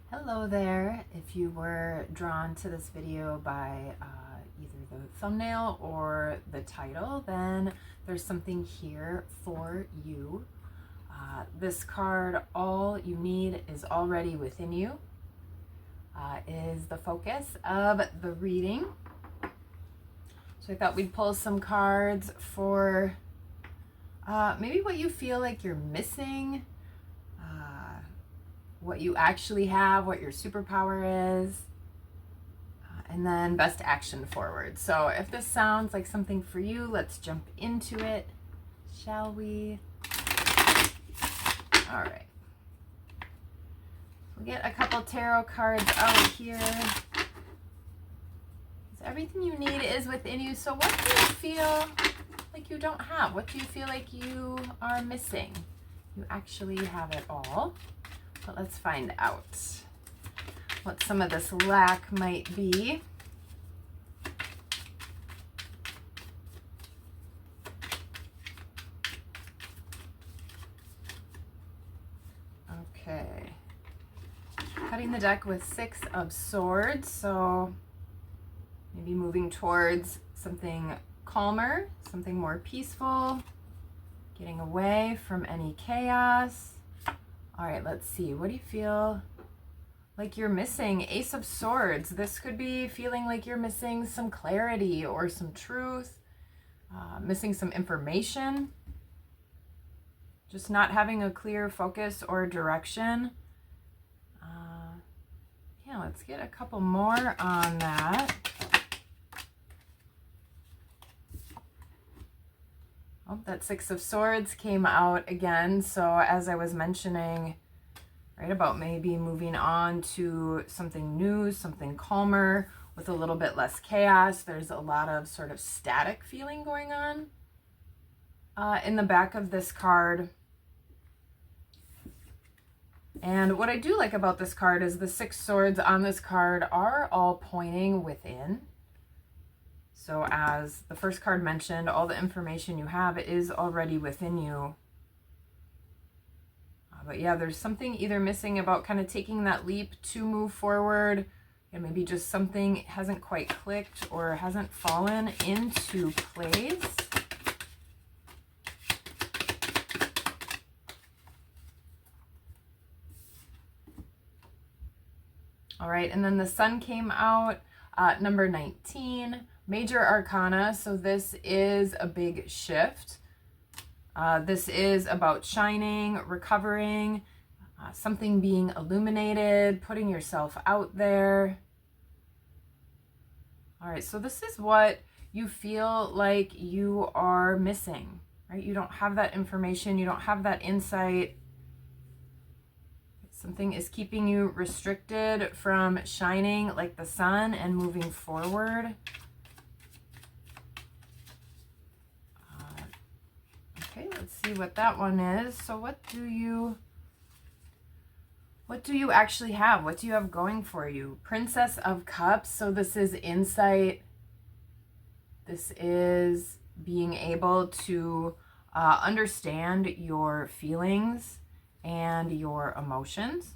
Hello there. If you were drawn to this video by either the thumbnail or the title, then there's something here for you. This card, all you need is already within you, is the focus of the reading. So I thought we'd pull some cards for maybe what you feel like you're missing, what you actually have, what your superpower is, and then best action forward. So if this sounds like something for you, let's jump into it, shall we? All right. We'll get a couple tarot cards out here. So everything you need is within you. So what do you feel like you don't have? What do you feel like you are missing? You actually have it all. But let's find out what some of this lack might be. Okay. Cutting the deck with Six of Swords, so maybe moving towards something calmer, something more peaceful, getting away from any chaos. All right, let's see. What do you feel like you're missing? Ace of Swords. This could be feeling like you're missing some clarity or some truth, missing some information, just not having a clear focus or direction. Yeah, let's get a couple more on that. Oh, that Six of Swords came out again. So as I was mentioning, right, about maybe moving on to something new, something calmer with a little bit less chaos. There's a lot of sort of static feeling going on in the back of this card. And what I do like about this card is the Six Swords on this card are all pointing within. So as the first card mentioned, all the information you have is already within you. But yeah, there's something either missing about kind of taking that leap to move forward, and maybe just something hasn't quite clicked or hasn't fallen into place. All right, and then the Sun came out, number 19. Major Arcana, so this is a big shift. This is about shining, recovering, something being illuminated, putting yourself out there. All right, so this is what you feel like you are missing, right? You don't have that information, you don't have that insight. Something is keeping you restricted from shining like the sun and moving forward. Okay, let's see what that one is. So what do you actually have? What do you have going for you? Princess of Cups. So this is insight. This is being able to understand your feelings and your emotions.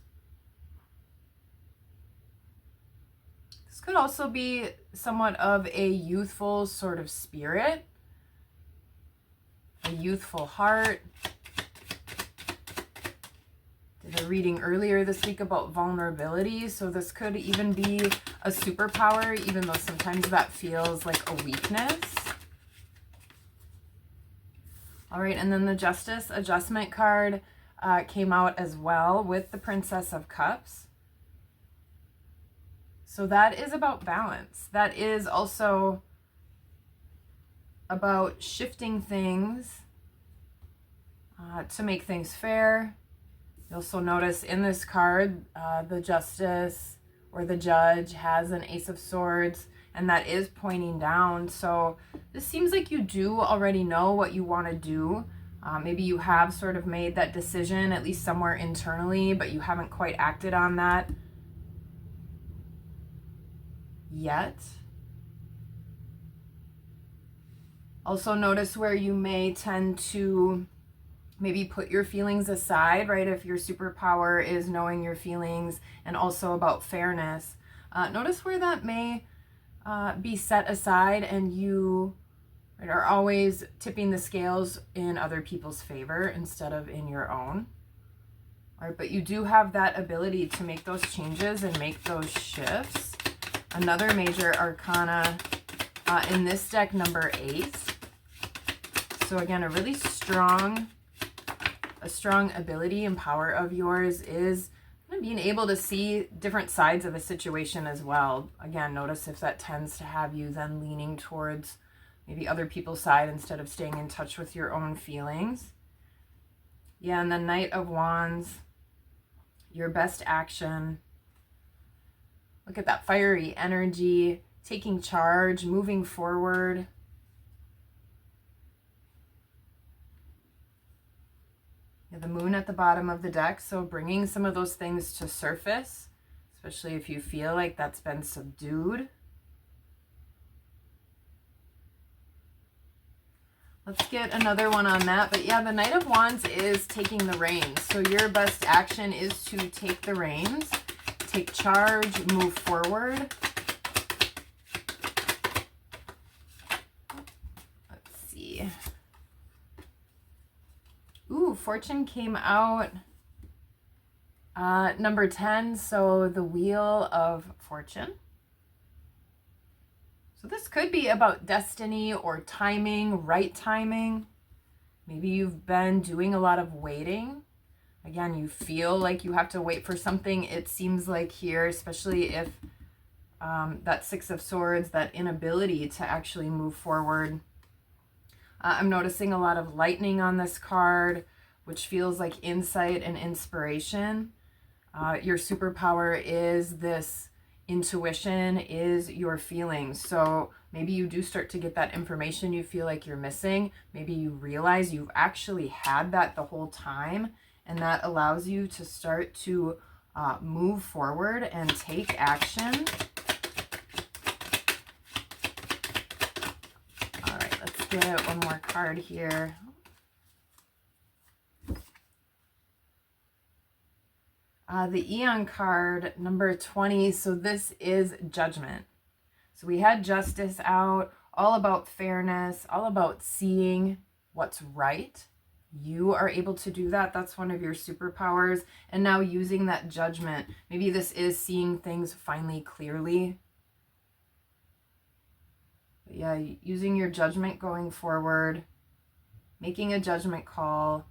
This could also be somewhat of a youthful sort of spirit, a youthful heart. Did a reading earlier this week about vulnerability, so this could even be a superpower, even though sometimes that feels like a weakness. All right, and then the Justice Adjustment card came out as well with the Princess of Cups. So that is about balance. That is also about shifting things to make things fair. You'll also notice in this card, the Justice or the Judge has an Ace of Swords, and that is pointing down. So this seems like you do already know what you want to do. Maybe you have sort of made that decision, at least somewhere internally, but you haven't quite acted on that yet. Also notice where you may tend to maybe put your feelings aside, right? If your superpower is knowing your feelings and also about fairness, notice where that may be set aside, and you are always tipping the scales in other people's favor instead of in your own. All right, but you do have that ability to make those changes and make those shifts. Another major arcana in this deck, number 8. So again, a really strong ability and power of yours is being able to see different sides of a situation as well. Again, notice if that tends to have you then leaning towards maybe other people's side instead of staying in touch with your own feelings. Yeah, and the Knight of Wands, your best action. Look at that fiery energy, taking charge, moving forward. The Moon at the bottom of the deck, so bringing some of those things to surface, especially if you feel like that's been subdued. Let's get another one on that. But yeah, the Knight of Wands is taking the reins. So your best action is to take the reins, take charge, move forward. Let's see. Ooh, Fortune came out number 10, so the Wheel of Fortune. So this could be about destiny or timing, right timing. Maybe you've been doing a lot of waiting. Again, you feel like you have to wait for something. It seems like here, especially if that Six of Swords, that inability to actually move forward. I'm noticing a lot of lightning on this card, which feels like insight and inspiration. Your superpower is this intuition, is your feelings. So maybe you do start to get that information you feel like you're missing. Maybe you realize you've actually had that the whole time, and that allows you to start to move forward and take action. Get one more card here. The Eon card, number 20. So this is Judgment. So we had Justice out, all about fairness, all about seeing what's right. You are able to do that. That's one of your superpowers. And now using that Judgment, maybe this is seeing things finally clearly. Yeah, using your judgment going forward, making a judgment call,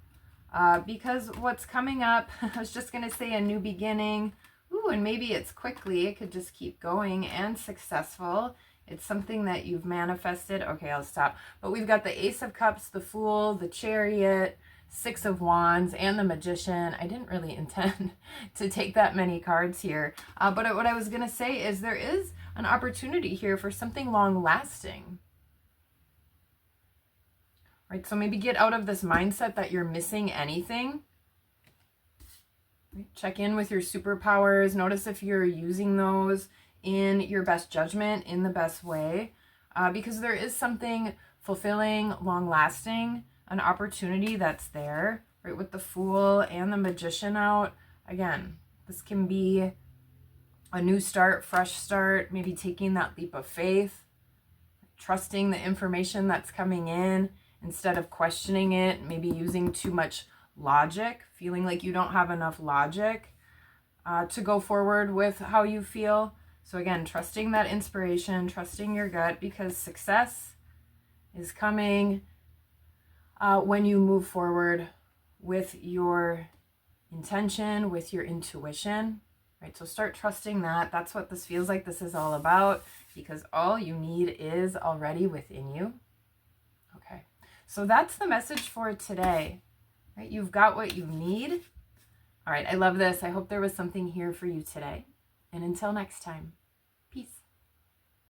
because what's coming up, I was just going to say a new beginning. Ooh, and maybe it's quickly. It could just keep going and successful. It's something that you've manifested. Okay, I'll stop. But we've got the Ace of Cups, the Fool, the Chariot, Six of Wands, and the Magician. I didn't really intend to take that many cards here. But what I was going to say is there is an opportunity here for something long-lasting. Right, so maybe get out of this mindset that you're missing anything. Right, check in with your superpowers. Notice if you're using those in your best judgment, in the best way. Because there is something fulfilling, long-lasting, an opportunity that's there, right, with the Fool and the Magician out. Again, this can be a new start, fresh start, maybe taking that leap of faith, trusting the information that's coming in instead of questioning it, maybe using too much logic, feeling like you don't have enough logic to go forward with how you feel. So again, trusting that inspiration, trusting your gut, because success is coming when you move forward with your intention, with your intuition. Right, so start trusting that. That's what this feels like this is all about, because all you need is already within you. Okay, so that's the message for today. Right, you've got what you need. All right, I love this. I hope there was something here for you today. And until next time.